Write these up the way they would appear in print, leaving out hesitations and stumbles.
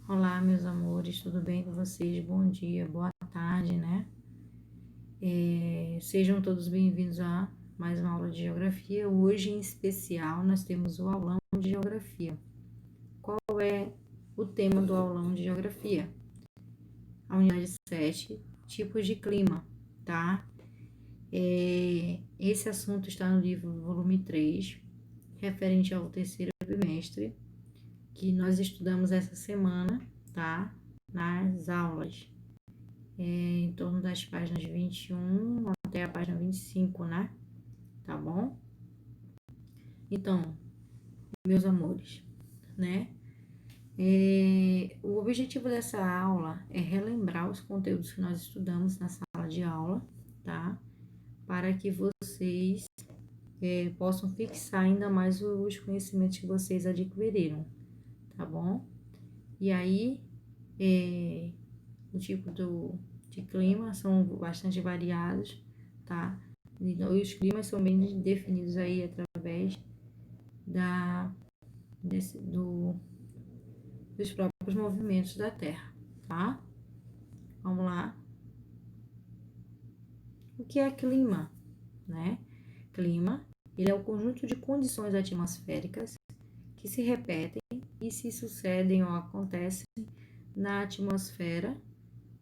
Olá, meus amores, tudo bem com vocês? Bom dia, boa tarde, né? Sejam todos bem-vindos a mais uma aula de geografia. Hoje, em especial, nós temos o aulão de geografia. Qual é o tema do aulão de geografia? A unidade 7, tipos de clima, tá? Esse assunto está no livro volume 3, referente ao terceiro bimestre, que nós estudamos essa semana, tá? Nas aulas. Em torno das páginas 21 até a página 25, né? Tá bom? Então, meus amores, né? O objetivo dessa aula é relembrar os conteúdos que nós estudamos na sala de aula, tá? Para que vocês possam fixar ainda mais os conhecimentos que vocês adquiriram, tá bom? E aí, o tipo de clima são bastante variados, tá? E os climas são bem definidos aí através dos próprios movimentos da Terra, tá? Vamos lá. O que é clima, né? Clima, ele é o conjunto de condições atmosféricas que se repetem e se sucedem ou acontecem na atmosfera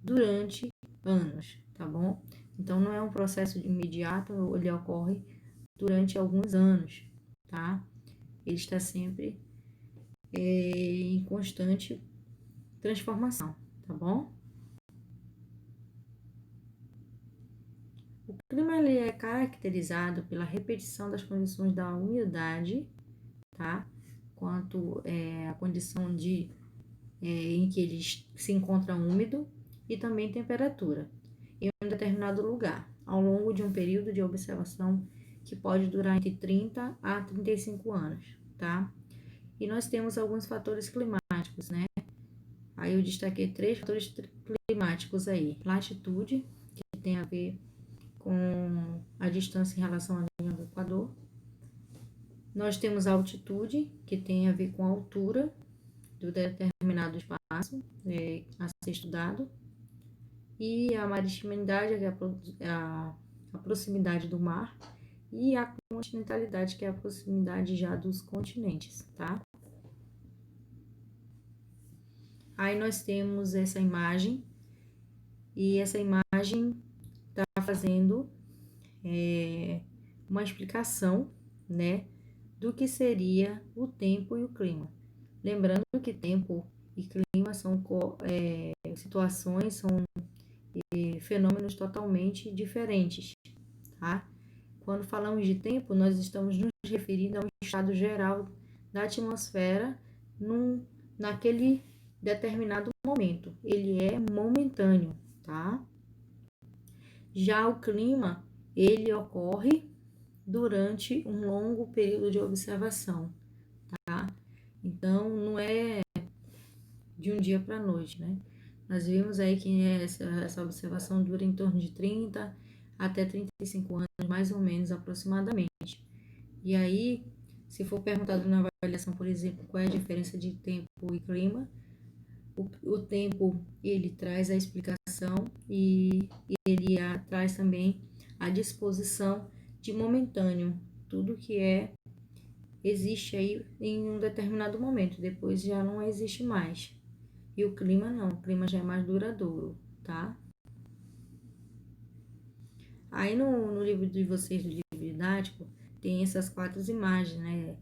durante anos, tá bom? Então, não é um processo imediato, ele ocorre durante alguns anos, tá? Ele está sempre em constante transformação, tá bom? O clima ele é caracterizado pela repetição das condições da umidade, tá? Quanto a condição em que ele se encontra úmido e também temperatura em um determinado lugar, ao longo de um período de observação que pode durar entre 30 a 35 anos, tá? E nós temos alguns fatores climáticos, né? Aí eu destaquei 3 fatores climáticos aí. Latitude, que tem a ver com a distância em relação à linha do Equador. Nós temos a altitude, que tem a ver com a altura do determinado espaço a ser estudado. E a maritimidade, que é a proximidade do mar. E a continentalidade, que é a proximidade já dos continentes, tá? Aí nós temos essa imagem, e essa imagem está fazendo uma explicação, né, do que seria o tempo e o clima. Lembrando que tempo e clima são situações, são fenômenos totalmente diferentes, tá? Quando falamos de tempo, nós estamos nos referindo a um estado geral da atmosfera naquele determinado momento. Ele é momentâneo, tá? Já o clima, ele ocorre durante um longo período de observação, tá? Então, não é de um dia para a noite, né? Nós vimos aí que essa observação dura em torno de 30 até 35 anos, mais ou menos, aproximadamente. E aí, se for perguntado na avaliação, por exemplo, qual é a diferença de tempo e clima, o tempo, ele traz a explicação e ele traz também a disposição de momentâneo, tudo que existe aí em um determinado momento, depois já não existe mais. E o clima não, o clima já é mais duradouro, tá? Aí no livro de vocês, do livro didático, tem essas 4 imagens, né?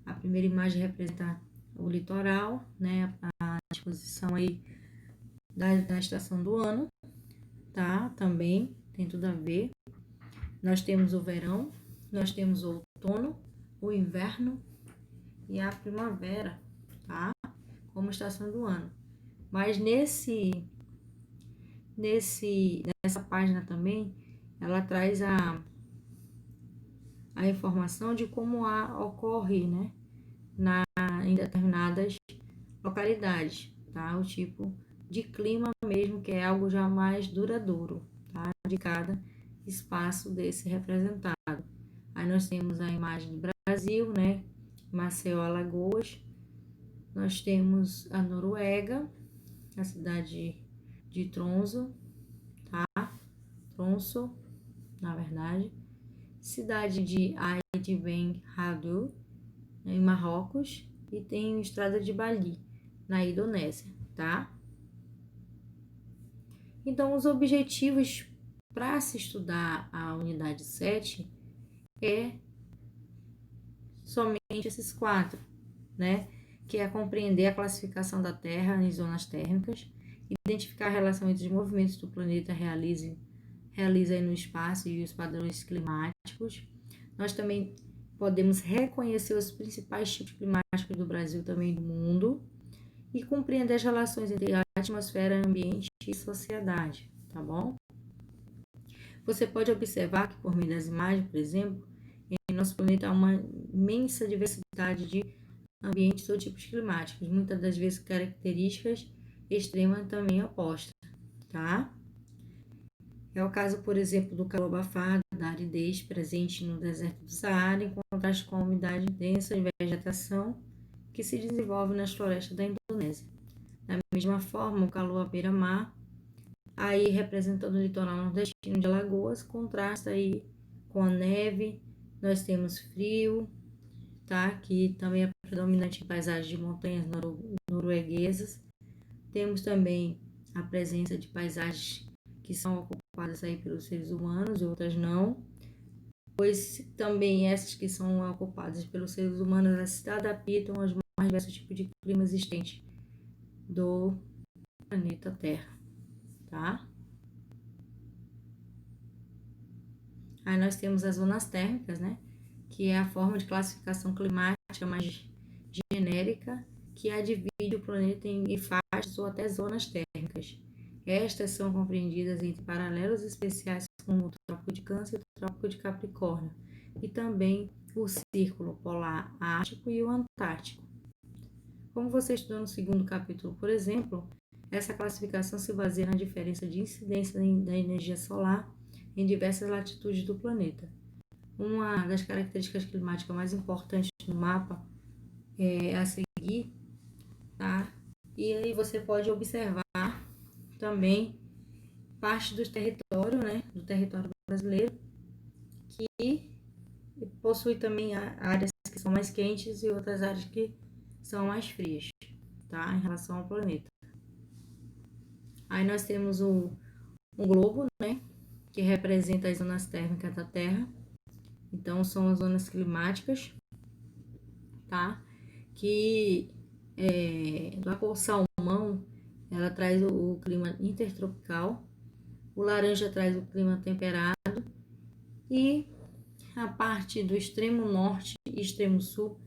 A primeira imagem representa o litoral, né? A disposição aí da estação do ano, tá? Também tem tudo a ver. Nós temos o verão, nós temos o outono, o inverno e a primavera, tá? Como estação do ano. Mas nessa página também, ela traz a informação de como ocorre, né? Em determinadas localidades, tá? O tipo de clima mesmo, que é algo já mais duradouro, tá? De cada espaço desse representado. Aí nós temos a imagem do Brasil, né? Maceió, Alagoas, nós temos a Noruega, a cidade de Tromsø, tá? Tromsø, na verdade. Cidade de Ait Ben Haddou, em Marrocos. E tem a Estrada de Bali, na Indonésia, tá? Então, os objetivos para se estudar a unidade 7 é somente esses 4, né? Que é compreender a classificação da Terra em zonas térmicas, identificar a relação entre os movimentos do planeta realiza no espaço e os padrões climáticos. Nós também podemos reconhecer os principais tipos climáticos do Brasil, também do mundo, e compreender as relações entre a atmosfera, ambiente e sociedade, tá bom? Você pode observar que, por meio das imagens, por exemplo, em nosso planeta há uma imensa diversidade de ambientes ou tipos climáticos, muitas das vezes características extremas também opostas, tá? É o caso, por exemplo, do calor abafado, da aridez presente no deserto do Saara, em contraste com a umidade densa de vegetação que se desenvolve nas florestas da Indonésia. Da mesma forma, o calor à beira-mar, aí representando o litoral nordestino de Alagoas, contrasta aí com a neve. Nós temos frio, tá? Que também é predominante em paisagens de montanhas norueguesas. Temos também a presença de paisagens que são ocupadas aí pelos seres humanos e outras não, pois também essas que são ocupadas pelos seres humanos elas se adaptam aos mais diversos tipos de clima existentes do planeta Terra, tá? Aí nós temos as zonas térmicas, né? Que é a forma de classificação climática mais genérica que a divide o planeta em faixas ou até zonas térmicas. Estas são compreendidas entre paralelos especiais como o Trópico de Câncer e o Trópico de Capricórnio, e também o Círculo Polar Ártico e o Antártico. Como você estudou no segundo capítulo, por exemplo, essa classificação se baseia na diferença de incidência da energia solar em diversas latitudes do planeta. Uma das características climáticas mais importantes no mapa é a seguir, tá? E aí você pode observar também parte do território, né, do território brasileiro, que possui também áreas que são mais quentes e outras áreas que são mais frias, tá, em relação ao planeta. Aí nós temos um globo, né, que representa as zonas térmicas da Terra. Então são as zonas climáticas, tá, que da cor salmão, ela traz o clima intertropical, o laranja traz o clima temperado, e a parte do extremo norte e extremo sul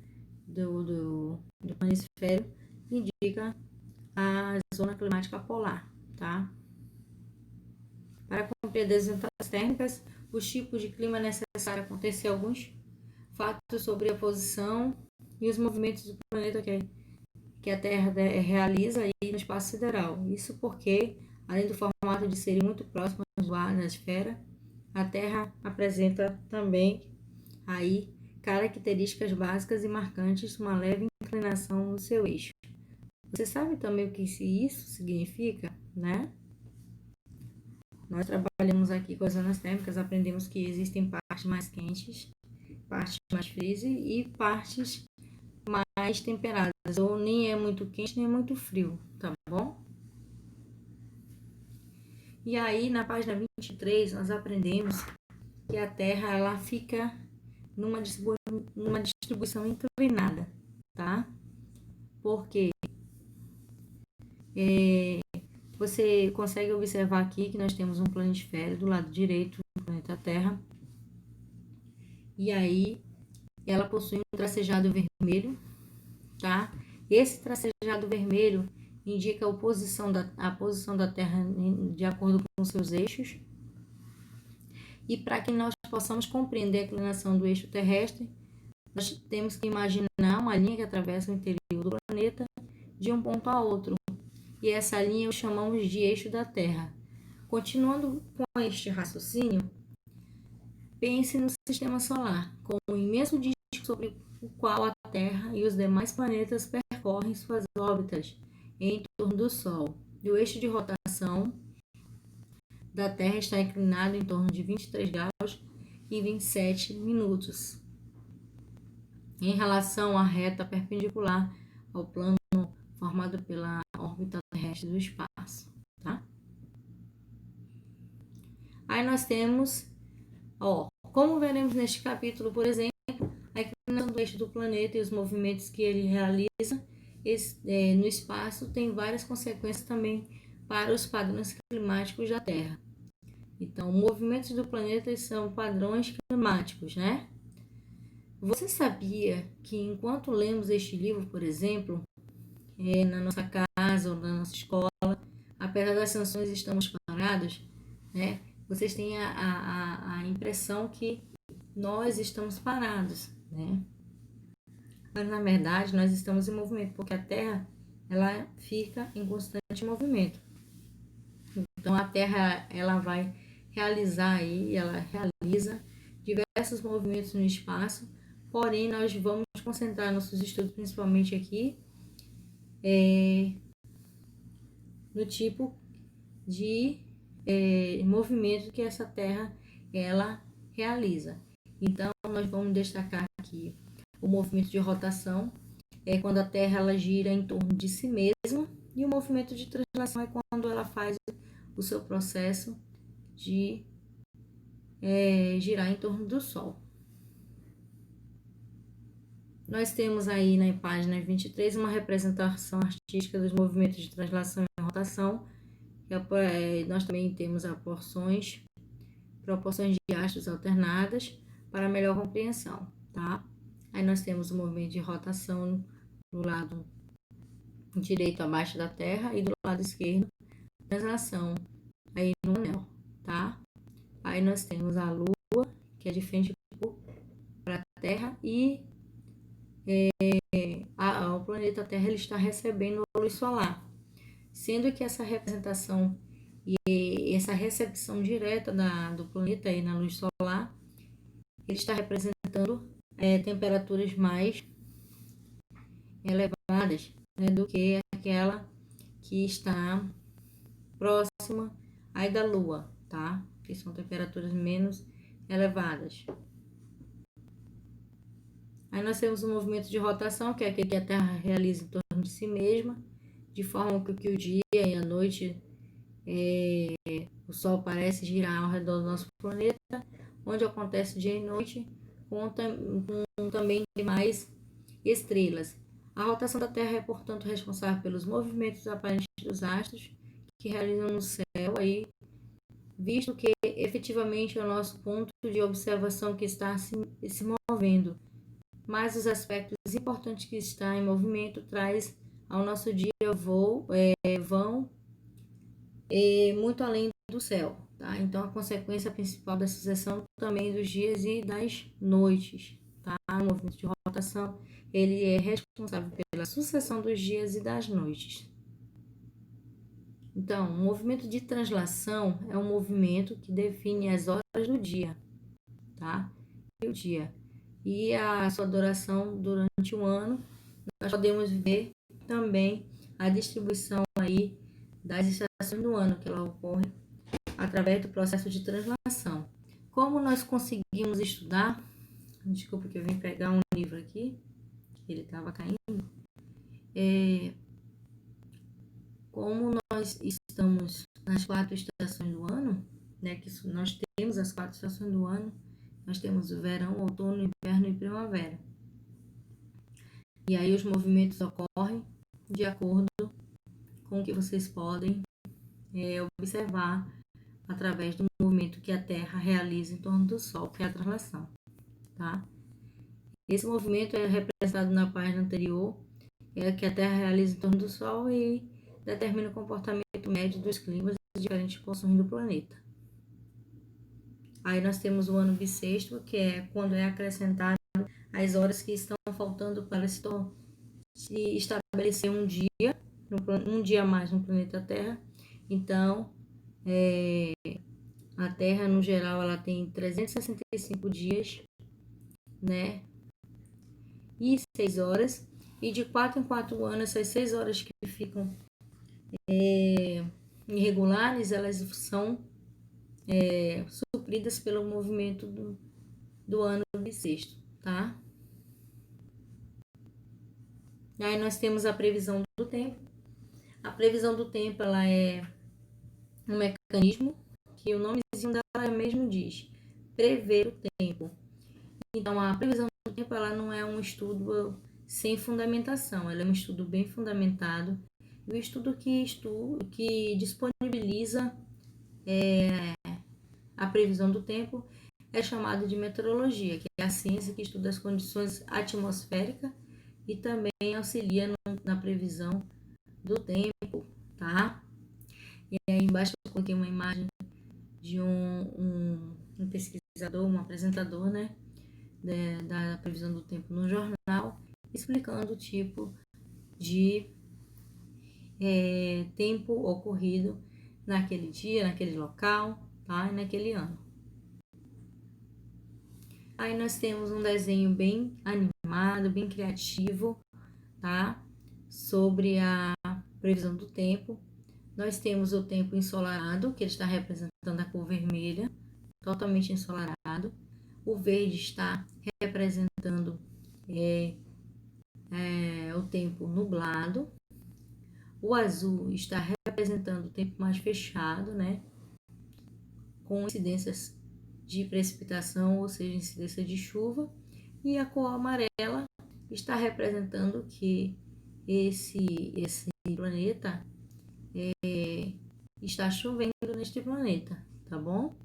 do planisfério indica a zona climática polar, tá? Para compreender as zonas térmicas, os tipos de clima necessário acontecer alguns fatos sobre a posição e os movimentos do planeta que a Terra realiza aí no espaço sideral. Isso porque, além do formato de serem muito próximas do ar na esfera, a Terra apresenta também aí características básicas e marcantes, uma leve inclinação no seu eixo. Você sabe também o que isso significa, né? Nós trabalhamos aqui com as zonas térmicas, aprendemos que existem partes mais quentes, partes mais frias e partes mais temperadas, ou nem é muito quente nem é muito frio, tá bom? E aí, na página 23, nós aprendemos que a Terra ela fica numa distribuição inclinada, tá? Porque você consegue observar aqui que nós temos um planisfério do lado direito do planeta Terra, e aí ela possui um tracejado vermelho, tá? Esse tracejado vermelho indica a posição da Terra de acordo com seus eixos. E para que nós possamos compreender a inclinação do eixo terrestre, nós temos que imaginar uma linha que atravessa o interior do planeta de um ponto a outro. E essa linha o chamamos de eixo da Terra. Continuando com este raciocínio, pense no sistema solar como um imenso disco sobre o qual a Terra e os demais planetas percorrem. percorrem suas órbitas em torno do Sol. E o eixo de rotação da Terra está inclinado em torno de 23 graus e 27 minutos, em relação à reta perpendicular ao plano formado pela órbita terrestre do espaço, tá? Aí nós temos, como veremos neste capítulo, por exemplo, a inclinação do eixo do planeta e os movimentos que ele realiza no espaço tem várias consequências também para os padrões climáticos da Terra. Então, movimentos do planeta são padrões climáticos, né? Você sabia que enquanto lemos este livro, por exemplo, na nossa casa ou na nossa escola, apesar das sanções estamos parados, né? Vocês têm a impressão que nós estamos parados, né? Mas na verdade nós estamos em movimento, porque a Terra ela fica em constante movimento. Então a Terra ela vai realizar aí, ela realiza diversos movimentos no espaço, porém nós vamos concentrar nossos estudos principalmente aqui no tipo de movimento que essa Terra ela realiza. Então nós vamos destacar aqui o movimento de rotação, quando a Terra ela gira em torno de si mesma, e o movimento de translação é quando ela faz o seu processo de girar em torno do Sol. Nós temos aí na página 23 uma representação artística dos movimentos de translação e rotação. Nós também temos proporções de astros alternadas para melhor compreensão, tá? Aí nós temos o movimento de rotação do lado direito abaixo da Terra e do lado esquerdo translação aí no anel, tá? Aí nós temos a Lua, que é de frente para a Terra, e o planeta Terra ele está recebendo a luz solar, sendo que essa representação e essa recepção direta do planeta aí na luz solar, ele está representando temperaturas mais elevadas, né, do que aquela que está próxima aí da Lua, tá? Que são temperaturas menos elevadas. Aí nós temos o movimento de rotação, que é aquele que a Terra realiza em torno de si mesma, de forma que o dia e a noite o Sol parece girar ao redor do nosso planeta, onde acontece dia e noite, com também demais estrelas. A rotação da Terra é, portanto, responsável pelos movimentos aparentes dos astros que realizam no céu, aí, visto que efetivamente é o nosso ponto de observação que está se movendo. Mas os aspectos importantes que está em movimento traz ao nosso dia vão muito além do céu, tá? Então a consequência principal da sucessão também dos dias e das noites, tá? O movimento de rotação ele é responsável pela sucessão dos dias e das noites. Então, o movimento de translação é um movimento que define as horas do dia, tá? E o dia. E a sua duração durante um ano, nós podemos ver também a distribuição aí das estações do ano, que ela ocorre através do processo de translação. Como nós conseguimos estudar, desculpa que eu vim pegar um livro aqui, ele estava caindo, como nós estamos nas 4 estações do ano, né, que nós temos as 4 estações do ano, nós temos o verão, outono, inverno e primavera. E aí os movimentos ocorrem de acordo com o que vocês podem observar através do movimento que a Terra realiza em torno do Sol, que é a translação, tá? Esse movimento é representado na página anterior, que a Terra realiza em torno do Sol e determina o comportamento médio dos climas de diferentes porções do planeta. Aí nós temos o ano bissexto, que é quando é acrescentado as horas que estão faltando para se estabelecer um dia a mais no planeta Terra. Então, a Terra, no geral, ela tem 365 dias, né? E 6 horas. E de 4 em 4 anos, essas 6 horas que ficam irregulares, elas são supridas pelo movimento do ano bissexto, tá? E aí nós temos a previsão do tempo. A previsão do tempo, ela é um mecanismo que o nomezinho dela mesmo diz, prever o tempo. Então, a previsão do tempo, ela não é um estudo sem fundamentação, ela é um estudo bem fundamentado, e um estudo que disponibiliza a previsão do tempo é chamado de meteorologia, que é a ciência que estuda as condições atmosféricas e também auxilia na previsão do tempo, tá? E aí embaixo eu coloquei uma imagem de um pesquisador, um apresentador, né, da previsão do tempo no jornal, explicando o tipo de tempo ocorrido naquele dia, naquele local, tá? E naquele ano. Aí nós temos um desenho bem animado, bem criativo, tá? Sobre a previsão do tempo. Nós temos o tempo ensolarado, que ele está representando a cor vermelha, totalmente ensolarado. O verde está representando o tempo nublado. O azul está representando o tempo mais fechado, né? Com incidências de precipitação, ou seja, incidência de chuva. E a cor amarela está representando que esse planeta está chovendo neste planeta, tá bom?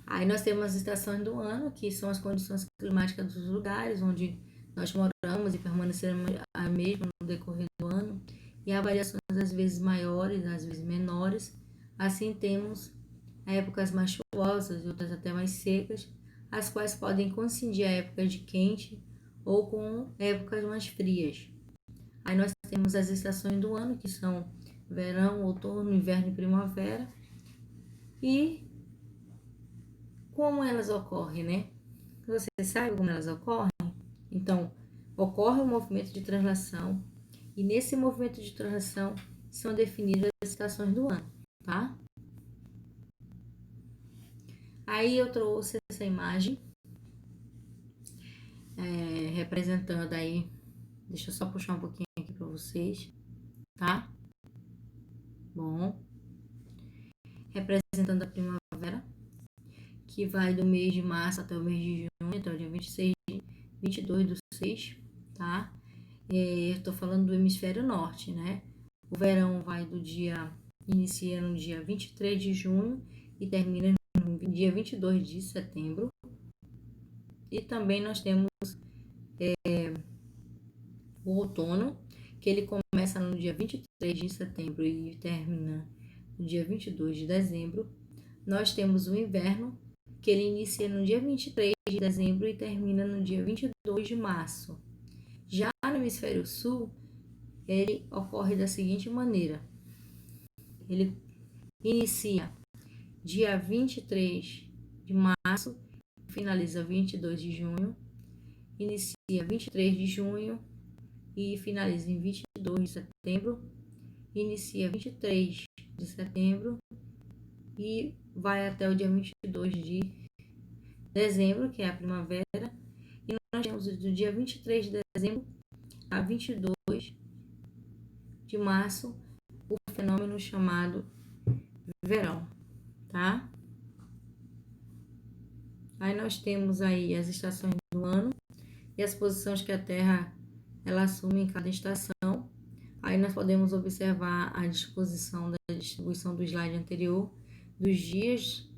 Aí nós temos as estações do ano, que são as condições climáticas dos lugares onde nós moramos e permaneceremos a mesma no decorrer do ano. E há variações às vezes maiores, às vezes menores. Assim temos épocas mais chuvosas e outras até mais secas, as quais podem coincidir a épocas de quente ou com épocas mais frias. Aí nós temos as estações do ano, que são verão, outono, inverno e primavera. E como elas ocorrem, né? Você sabe como elas ocorrem? Então, ocorre um movimento de translação e nesse movimento de translação são definidas as estações do ano, tá? Aí eu trouxe essa imagem representando aí, deixa eu só puxar um pouquinho aqui para vocês, tá? Bom, representando a primavera, que vai do mês de março até o mês de junho, até o dia 22 do 6, tá? Eu tô falando do hemisfério norte, né? O verão vai inicia no dia 23 de junho e termina no dia 22 de setembro. E também nós temos o outono, que ele começa no dia 23 de setembro e termina no dia 22 de dezembro. Nós temos o inverno, que ele inicia no dia 23 de dezembro e termina no dia 22 de março. Já no hemisfério sul, ele ocorre da seguinte maneira. Ele inicia dia 23 de março, finaliza 22 de junho, inicia 23 de junho e finaliza em 22 de setembro, inicia 23 de setembro e vai até o dia 22 de dezembro, que é a primavera, e nós temos do dia 23 de dezembro a 22 de março o fenômeno chamado verão, tá? Aí nós temos aí as estações do ano e as posições que a Terra ela assume em cada estação. Aí nós podemos observar a disposição da distribuição do slide anterior, dos dias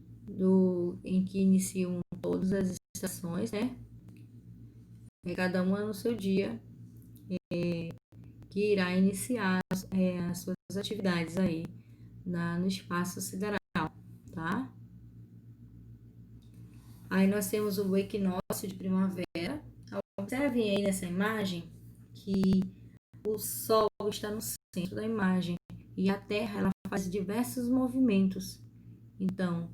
em que iniciam todas as estações, né? Cada uma no seu dia, que irá iniciar as suas atividades aí no espaço sideral, tá? Aí nós temos o equinócio de primavera. Observem aí nessa imagem que o Sol está no centro da imagem e a Terra ela faz diversos movimentos. Então,